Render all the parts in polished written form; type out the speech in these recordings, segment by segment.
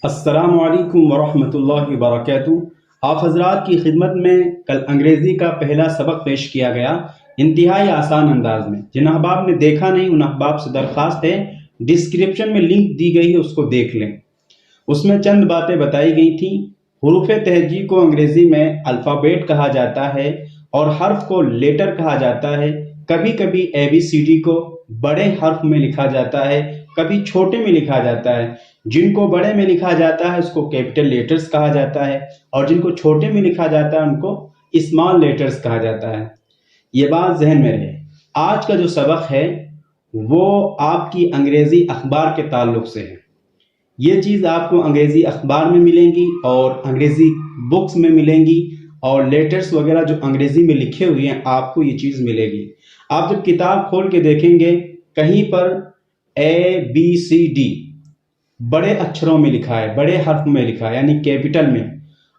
السلام علیکم ورحمۃ اللہ وبرکاتہ۔ آپ حضرات کی خدمت میں کل انگریزی کا پہلا سبق پیش کیا گیا انتہائی آسان انداز میں۔ جن احباب نے دیکھا نہیں ان احباب سے درخواست ہے ڈسکرپشن میں لنک دی گئی ہے، اس کو دیکھ لیں۔ اس میں چند باتیں بتائی گئی تھیں۔ حروف تہجی کو انگریزی میں الفابیٹ کہا جاتا ہے اور حرف کو لیٹر کہا جاتا ہے۔ کبھی کبھی اے بی سی ڈی کو بڑے حرف میں لکھا جاتا ہے، کبھی چھوٹے میں لکھا جاتا ہے۔ جن کو بڑے میں لکھا جاتا ہے اس کو کیپٹل لیٹرز کہا جاتا ہے، اور جن کو چھوٹے میں لکھا جاتا ہے ان کو اسمال لیٹرز کہا جاتا ہے۔ یہ بات ذہن میں رہے۔ آج کا جو سبق ہے وہ آپ کی انگریزی اخبار کے تعلق سے ہے۔ یہ چیز آپ کو انگریزی اخبار میں ملیں گی اور انگریزی بکس میں ملیں گی، اور لیٹرز وغیرہ جو انگریزی میں لکھے ہوئے ہیں آپ کو یہ چیز ملے گی۔ آپ جب کتاب کھول کے دیکھیں گے کہیں پر ABCD بڑے اچھروں میں لکھا ہے، بڑے حرف میں لکھا ہے یعنی کیپٹل میں،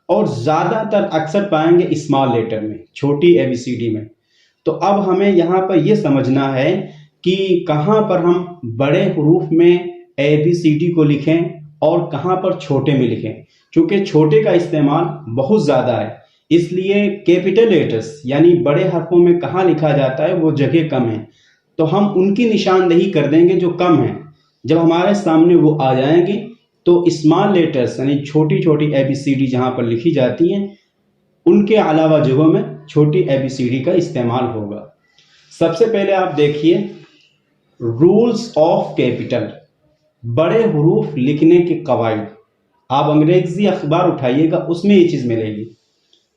اور زیادہ تر اکثر پائیں گے اسمال لیٹر میں، چھوٹی ABCD میں۔ تو اب ہمیں یہاں پر یہ سمجھنا ہے کہ کہاں پر ہم بڑے حروف میں ABCD کو لکھیں اور کہاں پر چھوٹے میں لکھیں۔ چونکہ چھوٹے کا استعمال بہت زیادہ ہے، اس لیے کیپٹل لیٹرز یعنی بڑے حرفوں میں کہاں لکھا جاتا ہے وہ جگہ کم ہے، تو ہم ان کی نشاندہی کر دیں گے جو کم ہیں۔ جب ہمارے سامنے وہ آ جائیں گے تو اسمال لیٹرز یعنی چھوٹی چھوٹی ABCD جہاں پر لکھی جاتی ہیں ان کے علاوہ جگہوں میں چھوٹی ABCD کا استعمال ہوگا۔ سب سے پہلے آپ دیکھیے رولز آف کیپٹل، بڑے حروف لکھنے کے قواعد۔ آپ انگریزی اخبار اٹھائیے گا اس میں یہ چیز ملے گی۔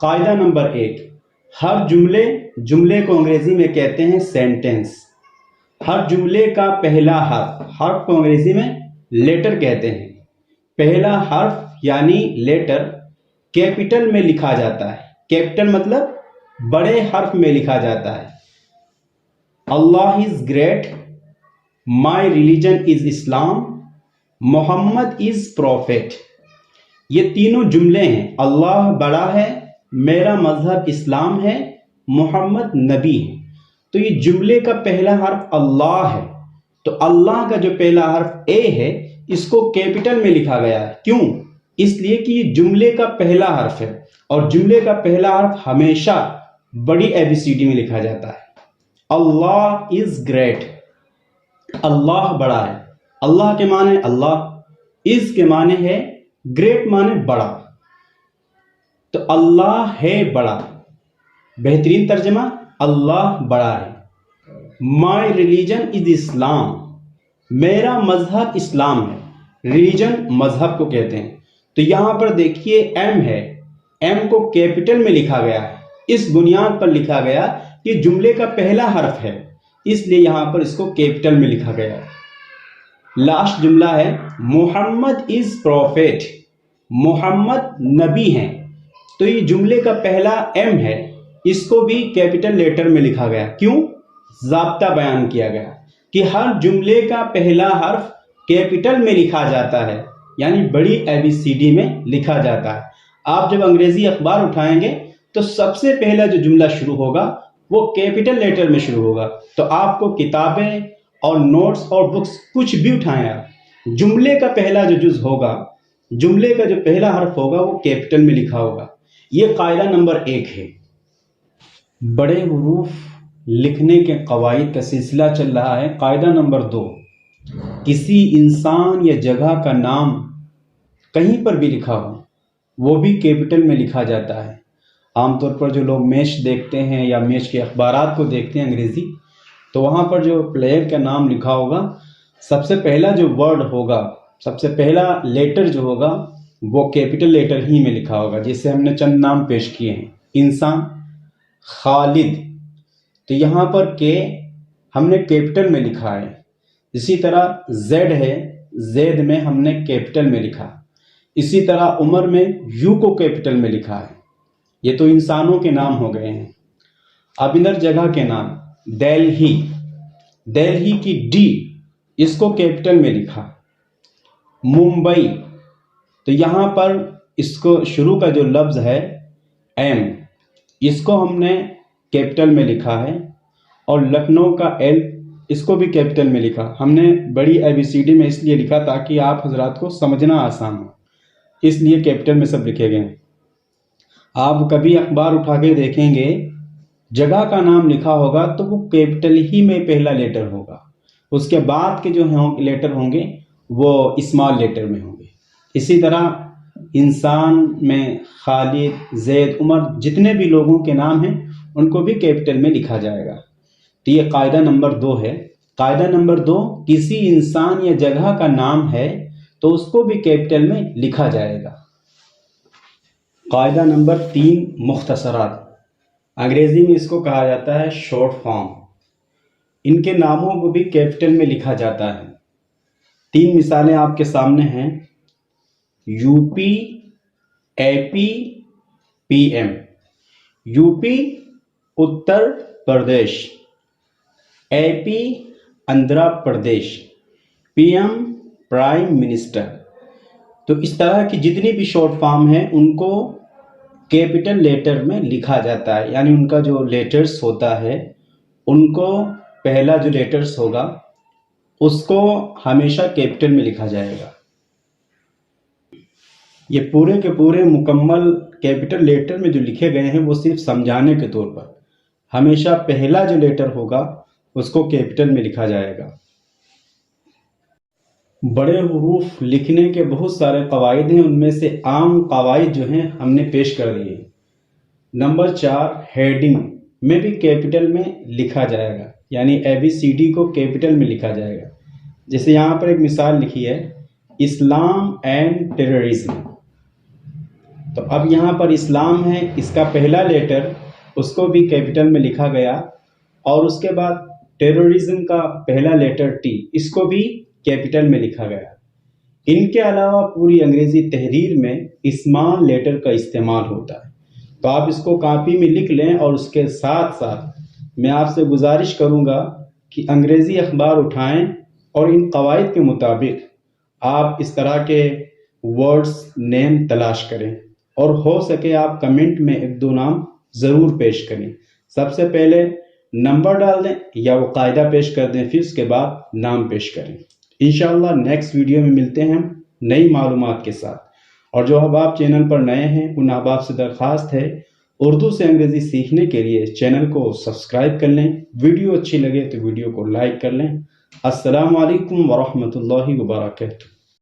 قاعدہ نمبر 1، ہر جملے کو انگریزی میں کہتے ہیں سینٹنس۔ ہر جملے کا پہلا حرف کو انگریزی میں لیٹر کہتے ہیں۔ پہلا حرف یعنی لیٹر کیپٹل میں لکھا جاتا ہے۔ کیپٹل مطلب بڑے حرف میں لکھا جاتا ہے۔ Allah is great, my religion is Islam, Muhammad is prophet. یہ تینوں جملے ہیں۔ اللہ بڑا ہے، میرا مذہب اسلام ہے، محمد نبی ہے۔ تو یہ جملے کا پہلا حرف اللہ ہے، تو اللہ کا جو پہلا حرف اے ہے اس کو کیپٹل میں لکھا گیا ہے۔ کیوں؟ اس لیے کہ یہ جملے کا پہلا حرف ہے، اور جملے کا پہلا حرف ہمیشہ بڑی ABCD میں لکھا جاتا ہے۔ اللہ از گریٹ، اللہ بڑا ہے۔ اللہ کے معنی اللہ، از کے معنی ہے گریٹ معنی بڑا، تو اللہ ہے بڑا۔ بہترین ترجمہ اللہ بڑا ہے۔ مائی ریلیجن از اسلام، میرا مذہب اسلام ہے۔ ریلیجن مذہب کو کہتے ہیں۔ تو یہاں پر دیکھیے ایم ہے، ایم کو کیپٹل میں لکھا گیا ہے۔ اس بنیاد پر لکھا گیا کہ جملے کا پہلا حرف ہے، اس لیے یہاں پر اس کو کیپٹل میں لکھا گیا ہے۔ لاسٹ جملہ ہے محمد از پروفیٹ، محمد نبی ہیں۔ تو یہ جملے کا پہلا ایم ہے، اس کو بھی کیپٹل لیٹر میں لکھا گیا۔ کیوں؟ ضابطہ بیان کیا گیا کہ ہر جملے کا پہلا حرف کیپٹل میں لکھا جاتا ہے، یعنی بڑی ABCD میں لکھا جاتا ہے۔ آپ جب انگریزی اخبار اٹھائیں گے تو سب سے پہلا جو جملہ شروع ہوگا وہ کیپٹل لیٹر میں شروع ہوگا۔ تو آپ کو کتابیں اور نوٹس اور بکس کچھ بھی اٹھائیں، آپ جملے کا پہلا جو جز ہوگا، جملے کا جو پہلا حرف ہوگا وہ کیپٹل میں لکھا ہوگا۔ یہ قاعدہ نمبر 1 ہے۔ بڑے حروف لکھنے کے قواعد کا سلسلہ چل رہا ہے۔ قاعدہ نمبر 2، کسی انسان یا جگہ کا نام کہیں پر بھی لکھا ہو وہ بھی کیپٹل میں لکھا جاتا ہے۔ عام طور پر جو لوگ میچ دیکھتے ہیں یا میچ کے اخبارات کو دیکھتے ہیں انگریزی، تو وہاں پر جو پلیئر کا نام لکھا ہوگا سب سے پہلا جو ورڈ ہوگا، سب سے پہلا لیٹر جو ہوگا وہ کیپٹل لیٹر ہی میں لکھا ہوگا۔ جیسے ہم نے چند نام پیش کیے ہیں، انسان، خالد، تو یہاں پر کہ ہم نے کیپٹل میں لکھا ہے۔ اسی طرح زیڈ ہے، زید میں ہم نے کیپٹل میں لکھا۔ اسی طرح عمر میں یو کو کیپٹل میں لکھا ہے۔ یہ تو انسانوں کے نام ہو گئے ہیں۔ اب ادھر جگہ کے نام، دہلی، دہلی کی ڈی اس کو کیپٹل میں لکھا۔ ممبئی، تو یہاں پر اس کو شروع کا جو لفظ ہے ایم، اس کو ہم نے کیپٹل میں لکھا ہے، اور لکھنؤ کا ایل اس کو بھی کیپٹل میں لکھا۔ ہم نے بڑی ABCD میں اس لیے لکھا تاکہ آپ حضرات کو سمجھنا آسان ہو۔ اس لیے کیپٹل میں سب لکھے گئے ہیں۔ آپ کبھی اخبار اٹھا کے دیکھیں گے جگہ کا نام لکھا ہوگا تو وہ کیپٹل ہی میں پہلا لیٹر ہوگا، اس کے بعد کے جو لیٹر ہوں گے وہ اسمال لیٹر میں ہوں گے۔ اسی طرح انسان میں خالد، زید، عمر جتنے بھی لوگوں کے نام ہیں ان کو بھی کیپٹل میں لکھا جائے گا۔ تو یہ قاعدہ نمبر 2 ہے۔ قاعدہ نمبر 2، کسی انسان یا جگہ کا نام ہے تو اس کو بھی کیپٹل میں لکھا جائے گا۔ قاعدہ نمبر 3، مختصرات۔ انگریزی میں اس کو کہا جاتا ہے شارٹ فارم۔ ان کے ناموں کو بھی کیپٹل میں لکھا جاتا ہے۔ 3 مثالیں آپ کے سامنے ہیں، U P, A P, P M. U P Uttar Pradesh, A P Andhra Pradesh, P M prime minister. تو اس طرح کی جتنی بھی شارٹ فارم ہیں ان کو کیپٹل لیٹر میں لکھا جاتا ہے، یعنی ان کا جو لیٹرز ہوتا ہے ان کو پہلا جو لیٹرز ہوگا اس کو ہمیشہ کیپٹل میں لکھا جائے گا۔ یہ پورے کے پورے مکمل کیپٹل لیٹر میں جو لکھے گئے ہیں وہ صرف سمجھانے کے طور پر، ہمیشہ پہلا جو لیٹر ہوگا اس کو کیپٹل میں لکھا جائے گا۔ بڑے حروف لکھنے کے بہت سارے قواعد ہیں، ان میں سے عام قواعد جو ہیں ہم نے پیش کر دیے۔ نمبر 4، ہیڈنگ میں بھی کیپٹل میں لکھا جائے گا، یعنی ABCD کو کیپٹل میں لکھا جائے گا۔ جیسے یہاں پر ایک مثال لکھی ہے، اسلام اینڈ ٹیررزم۔ تو اب یہاں پر اسلام ہے، اس کا پہلا لیٹر اس کو بھی کیپٹل میں لکھا گیا، اور اس کے بعد ٹیررزم کا پہلا لیٹر T، اس کو بھی کیپٹل میں لکھا گیا۔ ان کے علاوہ پوری انگریزی تحریر میں اسمال لیٹر کا استعمال ہوتا ہے۔ تو آپ اس کو کاپی میں لکھ لیں، اور اس کے ساتھ ساتھ میں آپ سے گزارش کروں گا کہ انگریزی اخبار اٹھائیں اور ان قواعد کے مطابق آپ اس طرح کے ورڈز نیم تلاش کریں، اور ہو سکے آپ کمنٹ میں 1-2 نام ضرور پیش کریں۔ سب سے پہلے نمبر ڈال دیں یا وہ قاعدہ پیش کر دیں، پھر اس کے بعد نام پیش کریں۔ انشاءاللہ نیکسٹ ویڈیو میں ملتے ہیں نئی معلومات کے ساتھ۔ اور جو احباب چینل پر نئے ہیں ان احباب سے درخواست ہے اردو سے انگریزی سیکھنے کے لیے چینل کو سبسکرائب کر لیں، ویڈیو اچھی لگے تو ویڈیو کو لائک کر لیں۔ السلام علیکم ورحمۃ اللہ وبرکاتہ۔